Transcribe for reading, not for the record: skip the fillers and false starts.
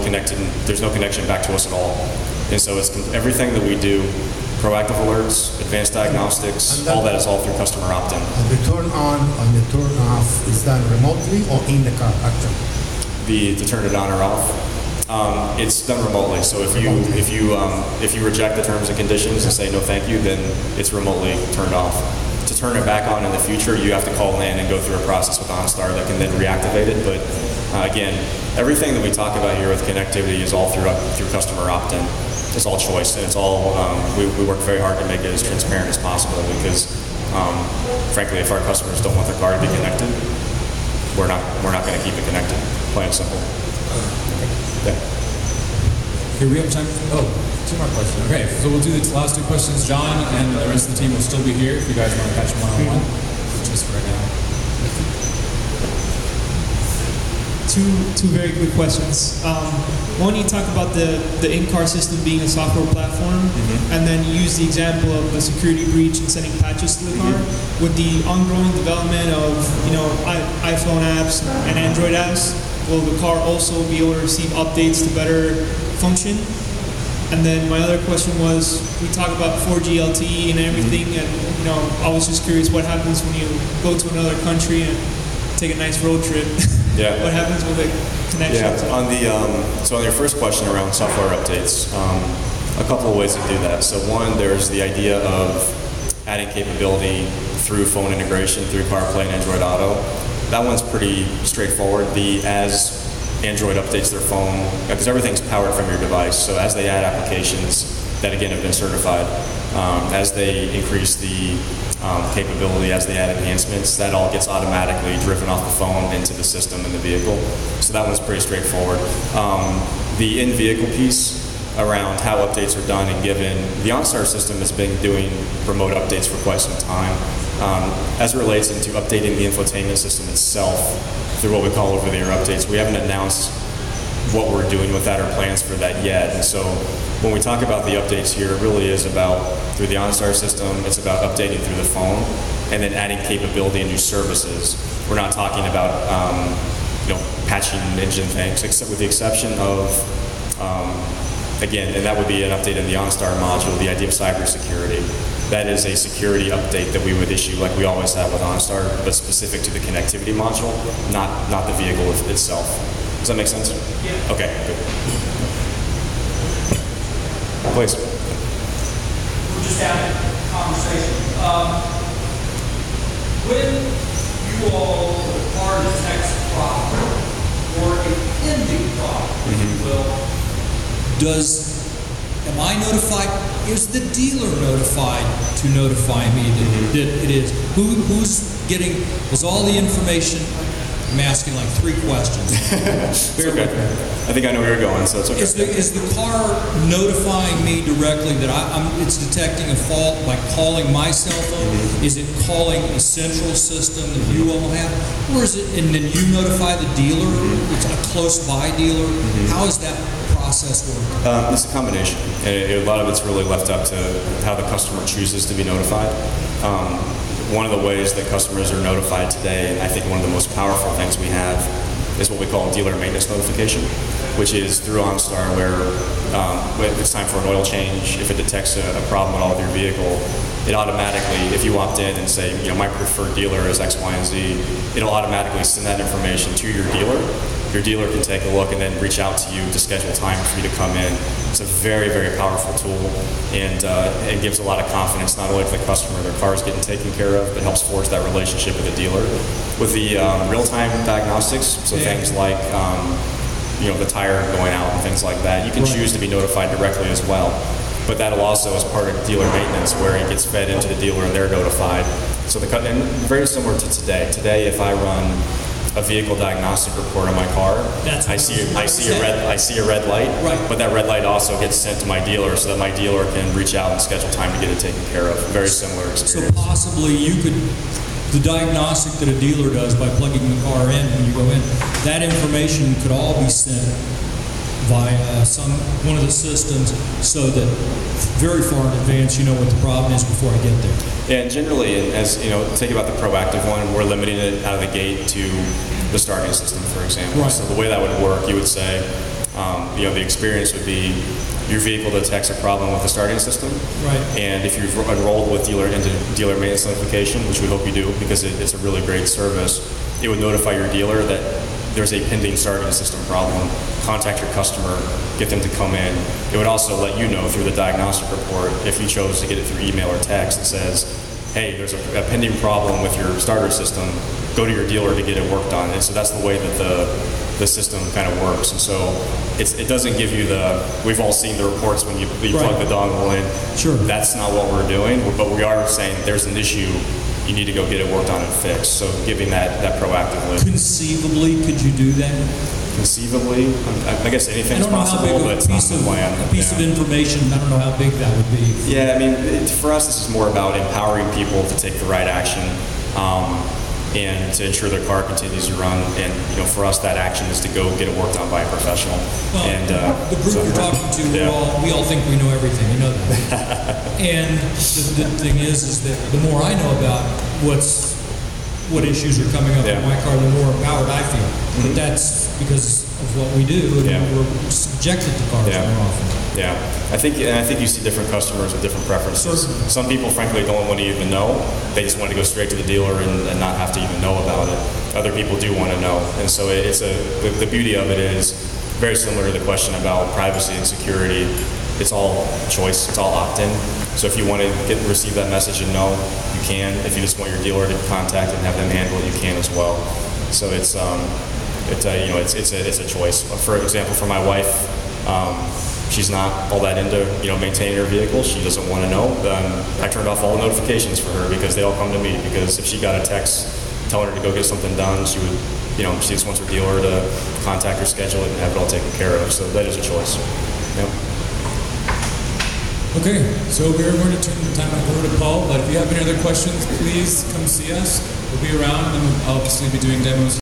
connected. There's no connection back to us at all. And so it's everything that we do, proactive alerts, advanced diagnostics, all that is all through customer opt-in. The turn on and the turn off is done remotely or in the car, actually? To turn it on or off, it's done remotely. So if you reject the terms and conditions and say no thank you, then it's remotely turned off. To turn it back on in the future, you have to call in and go through a process with OnStar that can then reactivate it. But again, everything that we talk about here with connectivity is all through customer opt-in. It's all choice, and it's all we work very hard to make it as transparent as possible because, frankly, if our customers don't want their car to be connected, we're not going to keep it connected. Plain and simple. Okay. Here we have time. Oh, 2 more questions. Okay, so we'll do the last 2 questions. John and the rest of the team will still be here if you guys want to catch them one-on-one. Just for right now. Two very quick questions. One, you talk about the in-car system being a software platform, and then you use the example of the security breach and sending patches to the car. With the ongoing development of iPhone apps and Android apps, will the car also be able to receive updates to better function? And then my other question was, we talk about 4G LTE and everything, and I was just curious what happens when you go to another country and take a nice road trip. Yeah. What happens with the connection? Yeah. So on your first question around software updates, a couple of ways to do that. So one, there's the idea of adding capability through phone integration, through CarPlay and Android Auto. That one's pretty straightforward. As Android updates their phone, because everything's powered from your device, so as they add applications that again have been certified, as they increase the capability, as they add enhancements, that all gets automatically driven off the phone into the system in the vehicle. So that one's pretty straightforward. The in-vehicle piece around how updates are done and given, the OnStar system has been doing remote updates for quite some time. As it relates into updating the infotainment system itself through what we call over-the-air updates, we haven't announced what we're doing with that or plans for that yet. And so when we talk about the updates here, it really is about through the OnStar system, it's about updating through the phone and then adding capability and new services. We're not talking about patching engine things, except with the exception of again, and that would be an update in the OnStar module, the idea of cybersecurity. That is a security update that we would issue like we always have with OnStar, but specific to the connectivity module, not the vehicle itself. Does that make sense? Yeah. Okay, good. Please. We're just having a conversation. When you all are detects a problem or a pending problem, if you will, am I notified? Is the dealer notified to notify me that it is? Is all the information? I'm asking like 3 questions. It's okay. I think I know where you're going, so it's okay. Is the car notifying me directly that it's detecting a fault by calling my cell phone? Is it calling a central system that you all have? Or is it, and then you notify the dealer? It's a close by dealer? How is that process work? It's a combination. A lot of it's really left up to how the customer chooses to be notified. One of the ways that customers are notified today, and I think one of the most powerful things we have, is what we call dealer maintenance notification, which is through OnStar where if it's time for an oil change, if it detects a problem at all with your vehicle, it automatically, if you opt in and say, my preferred dealer is X, Y, and Z, it'll automatically send that information to your dealer. Your dealer can take a look and then reach out to you to schedule time for you to come in. It's a very, very powerful tool, and it gives a lot of confidence not only to the customer, their car is getting taken care of, but helps forge that relationship with the dealer. With the real-time diagnostics, so things like the tire going out and things like that, you can choose to be notified directly as well. But that'll also, as part of dealer maintenance, where it gets fed into the dealer and they're notified. So and very similar to today. Today, if I run a vehicle diagnostic report on my car, I see a red light, but that red light also gets sent to my dealer so that my dealer can reach out and schedule time to get it taken care of. Very similar experience. So possibly the diagnostic that a dealer does by plugging the car in when you go in, that information could all be sent via one of the systems so that very far in advance you know what the problem is before I get there. Yeah, and generally, as think about the proactive one, we're limiting it out of the gate to the starting system, for example. Right. So the way that would work, you would say, The experience would be your vehicle detects a problem with the starting system. Right. And if you've enrolled with into dealer maintenance notification, which we hope you do because it's a really great service, it would notify your dealer that there's a pending starting system problem. Contact your customer, get them to come in. It would also let you know through the diagnostic report, if you chose to get it through email or text, it says, hey, there's a pending problem with your starter system, go to your dealer to get it worked on. And so that's the way that the system kind of works. And so it doesn't give you we've all seen the reports when you plug the dongle in. Sure. That's not what we're doing, but we are saying there's an issue, you need to go get it worked on and fixed. So giving that proactively. Conceivably, could you do that? Conceivably, I guess I anything's don't know how possible, big but a it's not piece, the of, plan. a piece of information, I don't know how big that would be. Yeah, I mean, for us, this is more about empowering people to take the right action and to ensure their car continues to run. And for us, that action is to go get it worked on by a professional. Well, And the group you're talking to, we all think we know everything. You know that. And the thing is that the more I know about what issues are coming up in my car, the more empowered I feel. But that's because of what we do, and we're subjected to cars more often. Yeah, I think you see different customers with different preferences. Some people, frankly, don't want to even know. They just want to go straight to the dealer and not have to even know about it. Other people do want to know, and so the beauty of it is very similar to the question about privacy and security. It's all choice. It's all opt-in. So if you want to receive that message and know, you can. If you just want your dealer to contact and have them handle it, you can as well. So it's a choice. For example, for my wife, she's not all that into maintaining her vehicle. She doesn't want to know. I turned off all the notifications for her because they all come to me. Because if she got a text telling her to go get something done, she would, she just wants her dealer to contact her, schedule it, and have it all taken care of. So that is a choice. Yep. Okay, so we're going to turn the time back over to Paul, but if you have any other questions, please come see us. We'll be around, and we'll obviously be doing demos.